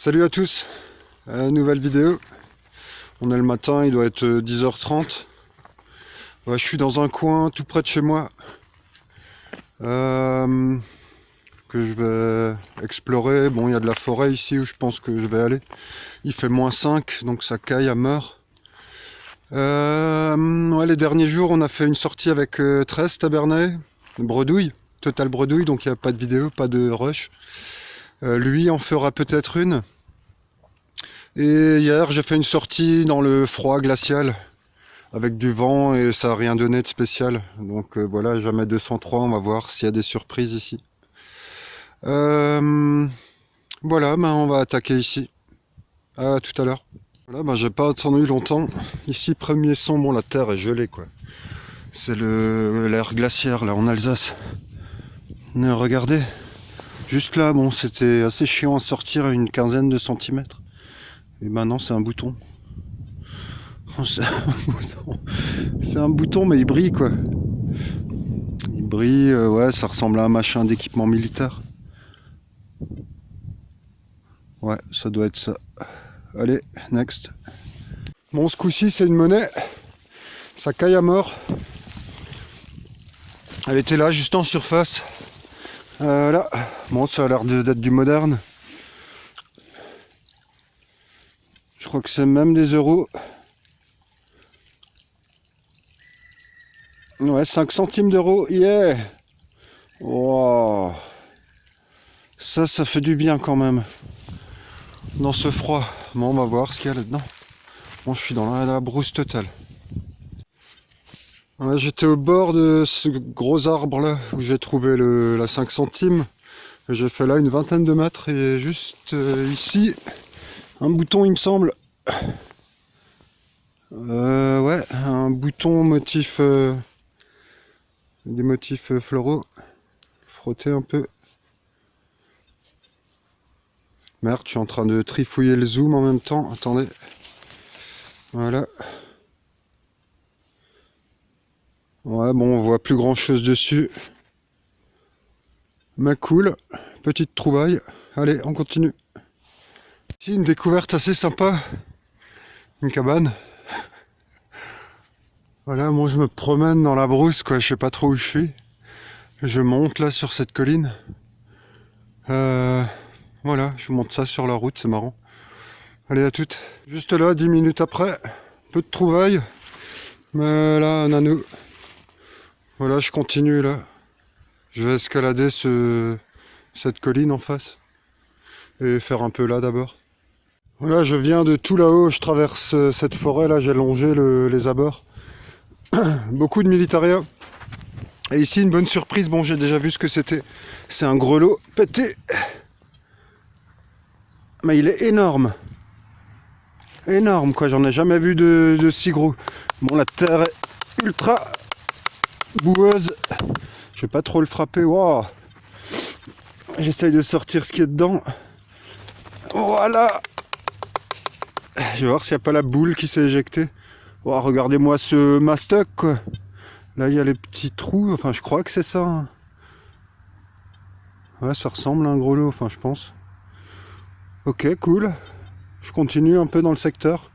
Salut à tous, nouvelle vidéo. On est le matin, il doit être 10h30. Ouais, je suis dans un coin tout près de chez moi que je vais explorer. Bon, il y a de la forêt ici où je pense que je vais aller. Il fait -5, donc ça caille à mort. Ouais, les derniers jours, on a fait une sortie avec Tress Tabernet, Bredouille, Total Bredouille, donc il n'y a pas de vidéo, pas de rush. Lui en fera peut-être une. Et hier, j'ai fait une sortie dans le froid glacial avec du vent et ça n'a rien donné de spécial. Donc voilà, jamais 203, on va voir s'il y a des surprises ici. Voilà, on va attaquer ici. À tout à l'heure. Voilà, j'ai pas attendu longtemps. Ici, premier son, bon, la terre est gelée, quoi. C'est l'air glaciaire, là, en Alsace. Regardez. Juste là, bon, c'était assez chiant à sortir à une quinzaine de centimètres. Et maintenant, c'est un bouton. C'est un bouton, mais il brille, quoi. Il brille, ouais, ça ressemble à un machin d'équipement militaire. Ouais, ça doit être ça. Allez, next. Bon, ce coup-ci, c'est une monnaie. Ça caille à mort. Elle était là, juste en surface. Là. Bon, ça a l'air d'être du moderne. Je crois que c'est même des euros. Ouais, 5 centimes d'euros. Yeah! Wow. Ça fait du bien quand même. Dans ce froid. Bon, on va voir ce qu'il y a là-dedans. Bon, je suis dans la brousse totale. Ouais, j'étais au bord de ce gros arbre là où j'ai trouvé la 5 centimes. J'ai fait là une vingtaine de mètres et juste ici, un bouton, il me semble. Ouais, un bouton motif, des motifs floraux. Frotter un peu. Merde, je suis en train de trifouiller le zoom en même temps. Attendez. Voilà. Ouais, bon, on voit plus grand chose dessus. Mais cool. Petite trouvaille. Allez, on continue. Ici, une découverte assez sympa. Une cabane. Voilà, moi je me promène dans la brousse, quoi. Je sais pas trop où je suis. Je monte là sur cette colline. Voilà, je vous montre ça sur la route, c'est marrant. Allez, à toutes. Juste là, 10 minutes après, peu de trouvailles. Mais là, un anneau. Voilà, je continue là. Je vais escalader cette colline en face. Et faire un peu là d'abord. Voilà, je viens de tout là-haut, je traverse cette forêt là, j'ai longé les abords. Beaucoup de militaria. Et ici, une bonne surprise, bon, j'ai déjà vu ce que c'était. C'est un grelot pété. Mais il est énorme. Énorme, quoi, j'en ai jamais vu de si gros. Bon, la terre est ultra boueuse. Je vais pas trop le frapper, waouh. J'essaye de sortir ce qui est dedans. Voilà. Je vais voir s'il n'y a pas la boule qui s'est éjectée. Oh, regardez-moi ce mastoc, quoi. Là, il y a les petits trous. Enfin, je crois que c'est ça. Hein. Ouais, ça ressemble à un gros lot, enfin, je pense. Ok, cool. Je continue un peu dans le secteur.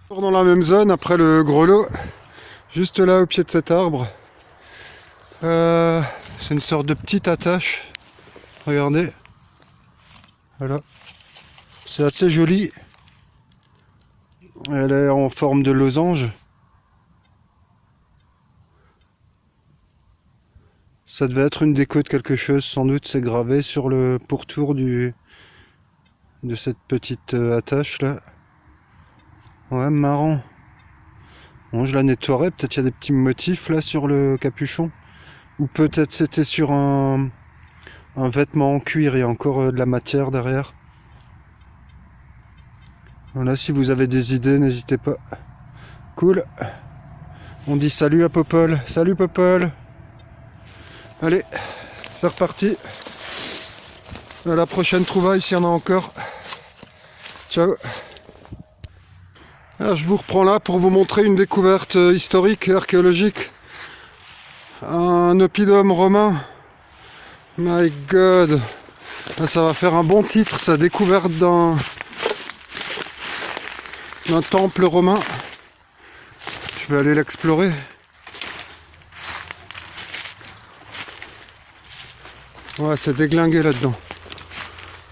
Dans la même zone, après le gros lot. Juste là, au pied de cet arbre. C'est une sorte de petite attache. Regardez. Voilà. C'est assez joli. Elle est en forme de losange. Ça devait être une déco de quelque chose, sans doute. C'est gravé sur le pourtour de cette petite attache là. Ouais, marrant. Bon, je la nettoierai. Peut-être il y a des petits motifs là sur le capuchon. Ou peut-être c'était sur un vêtement en cuir. Il y a encore de la matière derrière. Voilà, si vous avez des idées, n'hésitez pas. Cool. On dit salut à Popol. Salut Popol. Allez, c'est reparti. À la prochaine trouvaille s'il y en a encore. Ciao. Alors, je vous reprends là pour vous montrer une découverte historique et archéologique. Un oppidum romain. My God. Là, ça va faire un bon titre, ça, découverte d'un temple romain. Je vais aller l'explorer. Ouais, c'est déglingué là-dedans.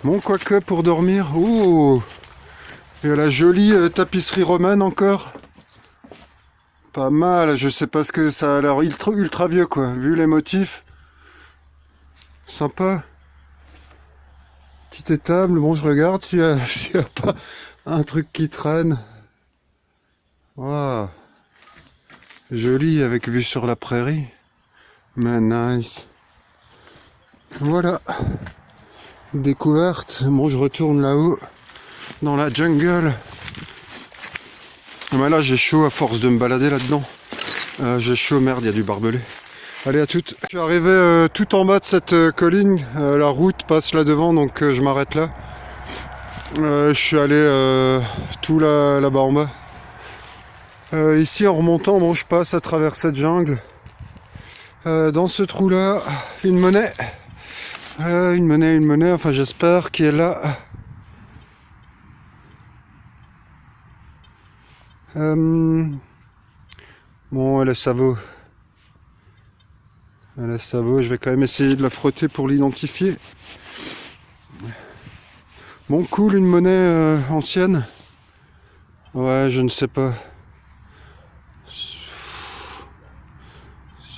Bon, quoique pour dormir. Ouh, il y a la jolie tapisserie romaine encore. Pas mal, je sais pas ce que ça a l'air ultra vieux quoi, vu les motifs. Sympa. Petite étable, bon je regarde s'il y a pas un truc qui traîne. Waouh. Joli avec vue sur la prairie. Mais nice. Voilà. Découverte. Bon je retourne là-haut. Dans la jungle. Mais là j'ai chaud à force de me balader là-dedans. J'ai chaud, merde, il y a du barbelé. Allez, à toutes. Je suis arrivé tout en bas de cette colline. La route passe là devant, donc je m'arrête là. Je suis allé tout là-bas en bas. Ici, en remontant, bon, je passe à travers cette jungle. Dans ce trou-là, une monnaie. Une monnaie, enfin j'espère qu'elle est là. Bon, elle est Savo. Elle est Savo, je vais quand même essayer de la frotter pour l'identifier. Bon, cool, une monnaie ancienne. Ouais, je ne sais pas.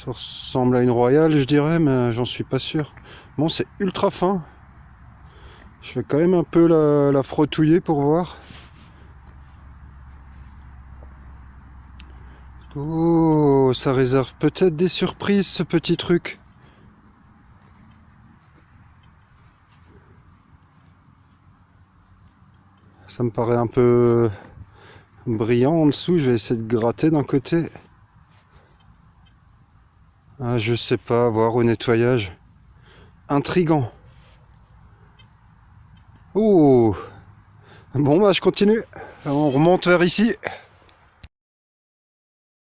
Ça ressemble à une royale, je dirais, mais j'en suis pas sûr. Bon, c'est ultra fin. Je vais quand même un peu la frottouiller pour voir. Oh, ça réserve peut-être des surprises, ce petit truc. Ça me paraît un peu brillant en dessous. Je vais essayer de gratter d'un côté. Ah, je sais pas, voir au nettoyage. Intriguant. Oh, bon bah je continue. On remonte vers ici.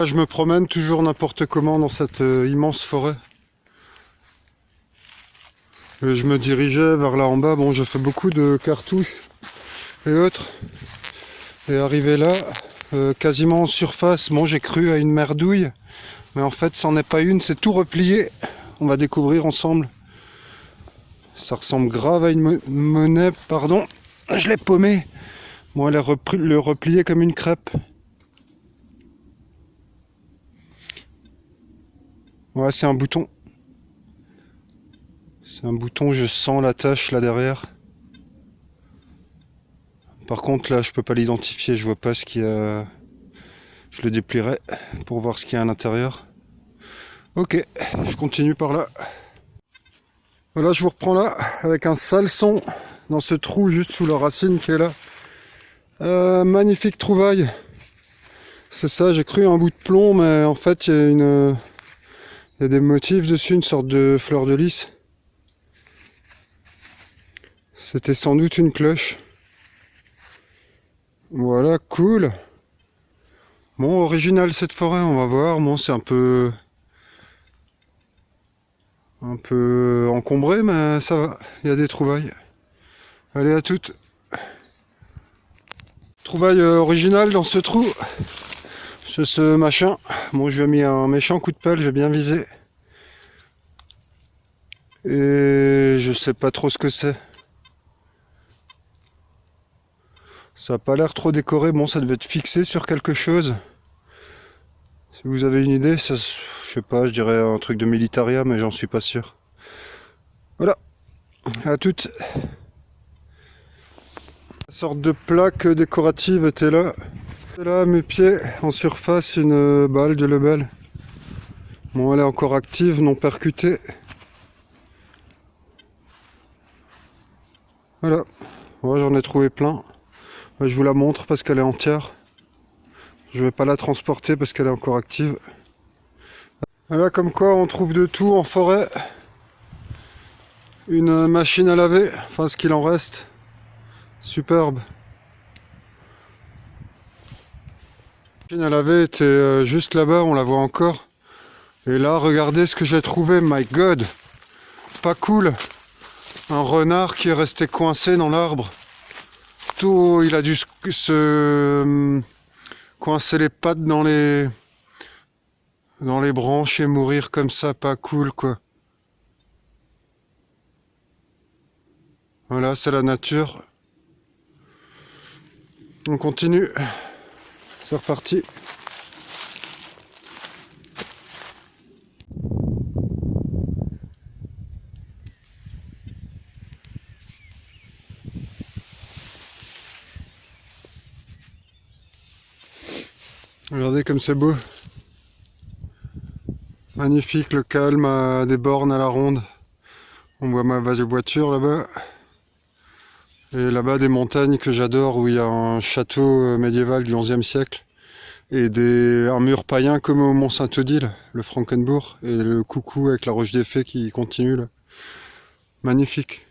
Je me promène toujours n'importe comment dans cette immense forêt. Et je me dirigeais vers là en bas. Bon, je fais beaucoup de cartouches et autres. Et arrivé là, quasiment en surface, bon j'ai cru à une merdouille. Mais en fait, c'en est pas une, c'est tout replié. On va découvrir ensemble. Ça ressemble grave à une monnaie, pardon. Je l'ai paumé. Bon, elle est le repliée comme une crêpe. Ouais, c'est un bouton. C'est un bouton, je sens la tache là derrière. Par contre, là, je peux pas l'identifier, je vois pas ce qu'il y a. Je le déplierai pour voir ce qu'il y a à l'intérieur. Ok, je continue par là. Voilà, je vous reprends là, avec un sale son dans ce trou juste sous la racine qui est là. Magnifique trouvaille. C'est ça, j'ai cru un bout de plomb, mais en fait, il y a des motifs dessus, une sorte de fleur de lys. C'était sans doute une cloche. Voilà, cool. Bon, original cette forêt, on va voir. Bon, c'est un peu encombré, mais ça va. Il y a des trouvailles. Allez, à toutes. Trouvaille originale dans ce trou. C'est ce machin. Bon, je lui ai mis un méchant coup de pelle, j'ai bien visé. Et je sais pas trop ce que c'est. Ça n'a pas l'air trop décoré. Bon, ça devait être fixé sur quelque chose. Si vous avez une idée, ça, je sais pas, je dirais un truc de militaria, mais j'en suis pas sûr. Voilà. À toutes. La sorte de plaque décorative était là. Et là, à mes pieds, en surface, une balle de Lebel. Bon, elle est encore active, non percutée. Voilà. Ouais, j'en ai trouvé plein. Je vous la montre parce qu'elle est entière. Je vais pas la transporter parce qu'elle est encore active. Voilà, comme quoi on trouve de tout en forêt. Une machine à laver, enfin ce qu'il en reste. Superbe. La machine à laver était juste là-bas, on la voit encore. Et là, regardez ce que j'ai trouvé, my god. Pas cool. Un renard qui est resté coincé dans l'arbre. Tout, il a dû se coincer les pattes dans les branches et mourir comme ça, pas cool quoi. Voilà, c'est la nature. On continue. C'est reparti. Regardez comme c'est beau. Magnifique, le calme à des bornes à la ronde. On voit ma voiture là-bas. Et là-bas des montagnes que j'adore où il y a un château médiéval du XIe siècle. Et un mur païen comme au Mont Saint-Odile, le Frankenbourg. Et le coucou avec la Roche des Fées qui continue là. Magnifique.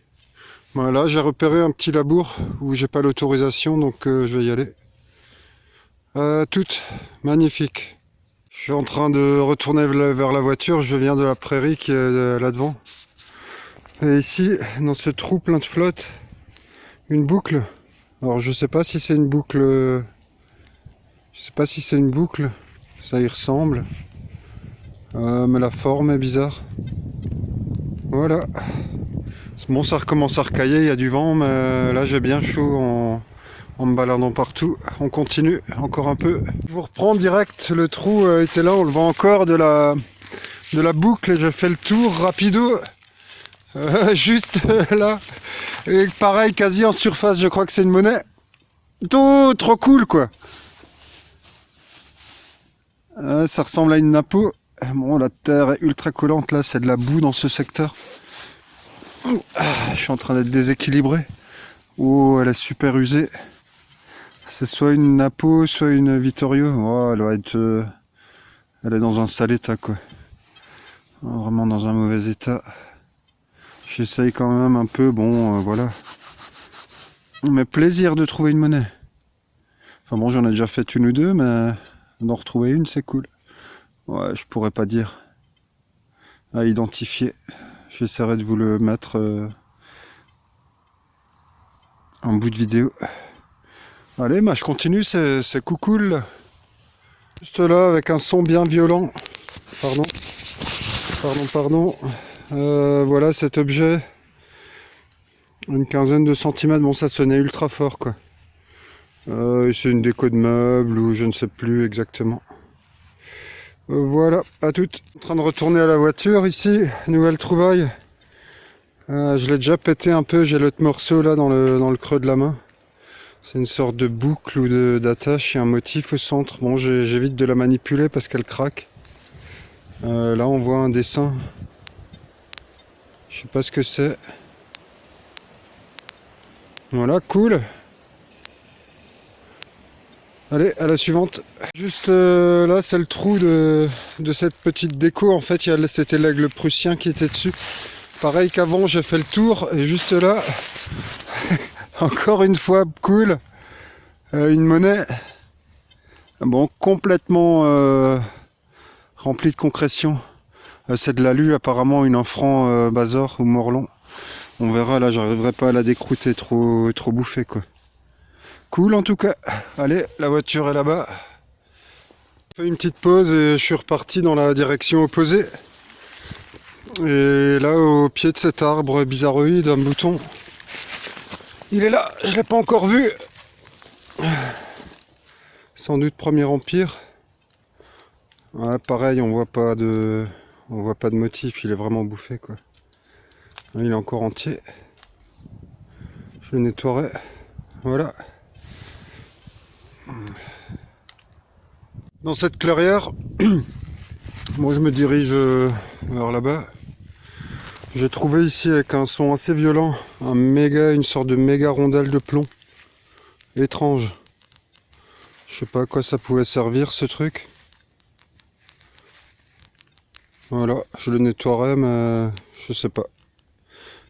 Voilà, j'ai repéré un petit labour où j'ai pas l'autorisation donc je vais y aller. Toutes magnifiques. Je suis en train de retourner vers la voiture, je viens de la prairie qui est là devant. Et ici, dans ce trou plein de flotte, une boucle. Alors je sais pas si c'est une boucle. Ça y ressemble. Mais la forme est bizarre. Voilà. Bon, ça recommence à recailler, il y a du vent, mais là j'ai bien chaud en me baladant partout. On continue encore un peu. Je vous reprends direct, le trou était là, on le voit encore de la boucle et je fais le tour rapido. Juste là. Et pareil, quasi en surface, je crois que c'est une monnaie. Trop cool quoi. Ça ressemble à une napo. Bon, la terre est ultra collante là, c'est de la boue dans ce secteur. Je suis en train d'être déséquilibré. Oh, elle est super usée. C'est soit une Napo, soit une Vittorio. Oh, elle est dans un sale état quoi. Vraiment dans un mauvais état. J'essaye quand même un peu, bon voilà. Mais plaisir de trouver une monnaie. Enfin bon, j'en ai déjà fait une ou deux, mais d'en retrouver une c'est cool. Ouais, je pourrais pas dire. À identifier. J'essaierai de vous le mettre en bout de vidéo. Allez, je continue, c'est cool. Juste là, avec un son bien violent. Pardon. Voilà cet objet. Une quinzaine de centimètres. Bon, ça sonnait ultra fort, quoi. C'est une déco de meubles ou je ne sais plus exactement. Voilà, à toutes. En train de retourner à la voiture ici. Nouvelle trouvaille. Je l'ai déjà pété un peu. J'ai l'autre morceau là dans le creux de la main. C'est une sorte de boucle ou d'attache, il y a un motif au centre. Bon, j'évite de la manipuler parce qu'elle craque. Là, on voit un dessin. Je sais pas ce que c'est. Voilà, cool. Allez, à la suivante. Juste là, c'est le trou de cette petite déco. En fait, c'était l'aigle prussien qui était dessus. Pareil qu'avant, j'ai fait le tour. Et juste là... Encore une fois, cool. Une monnaie. Bon, complètement remplie de concrétion. C'est de l'alu, apparemment une infran Bazor ou Morlon. On verra, là, j'arriverai pas à la décrouter, trop bouffée, quoi. Cool, en tout cas. Allez, la voiture est là-bas. Je fais une petite pause et je suis reparti dans la direction opposée. Et là, au pied de cet arbre bizarroïde, un bouton. Il est là, je l'ai pas encore vu. Sans doute Premier Empire. Ouais, pareil, on voit pas de motif, il est vraiment bouffé quoi. Il est encore entier. Je le nettoierai. Voilà. Dans cette clairière, moi je me dirige vers là-bas. J'ai trouvé ici avec un son assez violent une sorte de méga rondelle de plomb. Étrange. Je sais pas à quoi ça pouvait servir ce truc. Voilà, je le nettoierai mais je sais pas.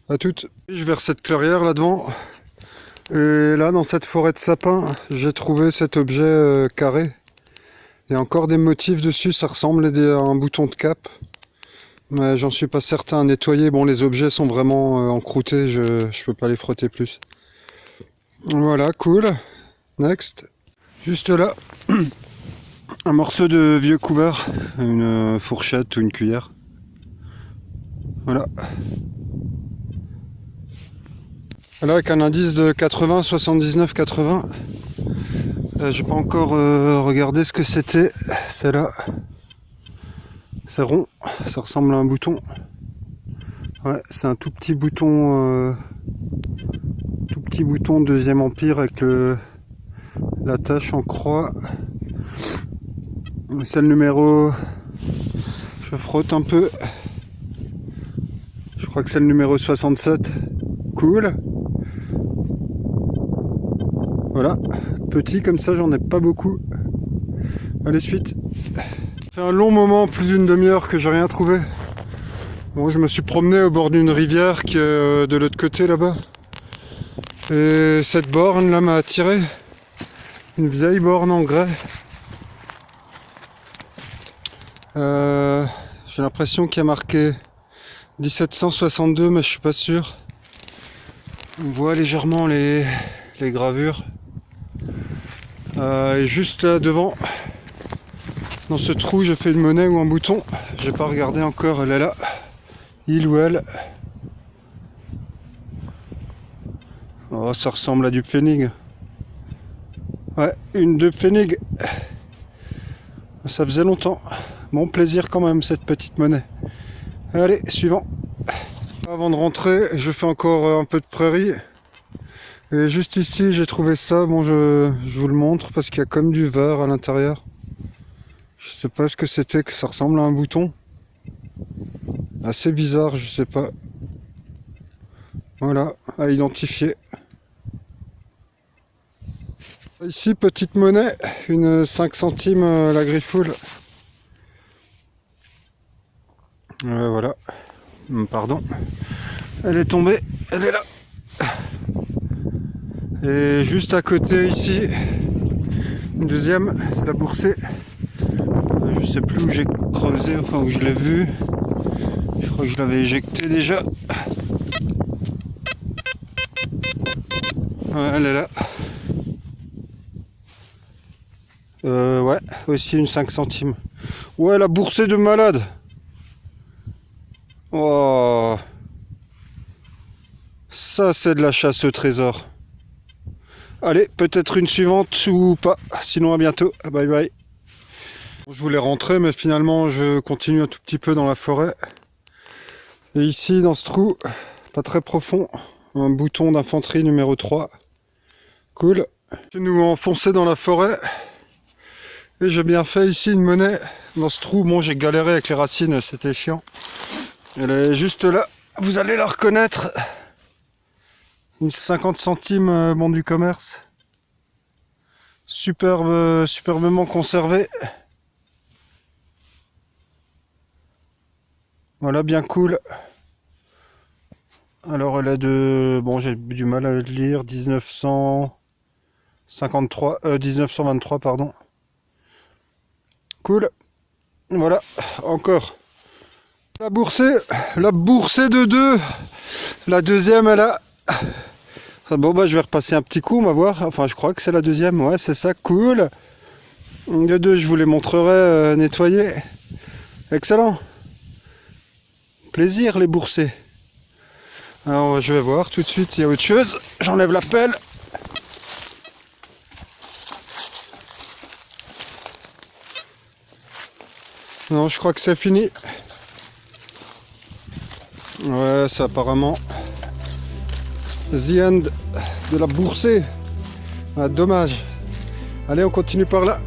À toutes. Je vais vers cette clairière là devant. Et là dans cette forêt de sapins, j'ai trouvé cet objet carré. Il y a encore des motifs dessus, ça ressemble à un bouton de cap. Ouais, j'en suis pas certain. Nettoyer, bon, les objets sont vraiment encroutés, je peux pas les frotter plus. Voilà, cool. Next. Juste là, un morceau de vieux couvert, une fourchette ou une cuillère. Voilà. Là, avec un indice de 80, 79, 80. J'ai pas encore regardé ce que c'était. C'est là. C'est rond. Ça ressemble à un bouton. Ouais, c'est un tout petit bouton. Tout petit bouton deuxième empire avec la tache en croix. C'est le numéro. Je frotte un peu. Je crois que c'est le numéro 67. Cool. Voilà. Petit comme ça, j'en ai pas beaucoup. Allez, suite. Ça fait un long moment, plus d'une demi-heure que j'ai rien trouvé. Bon, je me suis promené au bord d'une rivière qui est de l'autre côté là-bas. Et cette borne là m'a attiré. Une vieille borne en grès. J'ai l'impression qu'il y a marqué 1762, mais je suis pas sûr. On voit légèrement les gravures. Et juste là devant, dans ce trou, j'ai fait une monnaie ou un bouton. J'ai pas regardé encore, elle est là. Il ou elle. Oh, ça ressemble à du Pfennig. Ouais, une de Pfennig. Ça faisait longtemps. Bon plaisir quand même, cette petite monnaie. Allez, suivant. Avant de rentrer, je fais encore un peu de prairie. Et juste ici, j'ai trouvé ça. Bon, je vous le montre parce qu'il y a comme du vert à l'intérieur. Je sais pas ce que c'était, que ça ressemble à un bouton. Assez bizarre, je sais pas. Voilà, à identifier. Ici, petite monnaie, une 5 centimes la griffoule. Voilà. Pardon. Elle est tombée, elle est là. Et juste à côté ici, une deuxième, c'est la boursée. Je sais plus où j'ai creusé, enfin où je l'ai vu. Je crois que je l'avais éjecté déjà. Ouais, elle est là. Ouais, aussi une 5 centimes. Ouais, la boursée de malade. Oh. Ça, c'est de la chasse au trésor. Allez, peut-être une suivante ou pas. Sinon, à bientôt. Bye bye. Je voulais rentrer, mais finalement, je continue un tout petit peu dans la forêt. Et ici, dans ce trou, pas très profond, un bouton d'infanterie numéro 3. Cool. Je nous enfoncer dans la forêt. Et j'ai bien fait ici une monnaie dans ce trou. Bon, j'ai galéré avec les racines, c'était chiant. Elle est juste là. Vous allez la reconnaître. Une 50 centimes bon du commerce. Superbe, superbement conservée. Voilà, bien cool. Alors elle est de... Bon, j'ai du mal à le lire. 1923, pardon. Cool. Voilà, encore. La boursée de 2. La deuxième, elle a... Bon, bah, je vais repasser un petit coup, on va voir. Enfin, je crois que c'est la deuxième. Ouais, c'est ça, cool. Les deux, je vous les montrerai nettoyer. Excellent. Plaisir, les boursées. Alors, je vais voir tout de suite s'il y a autre chose. J'enlève la pelle. Non, je crois que c'est fini. Ouais, c'est apparemment the end de la boursée. Ah, dommage. Allez, on continue par là.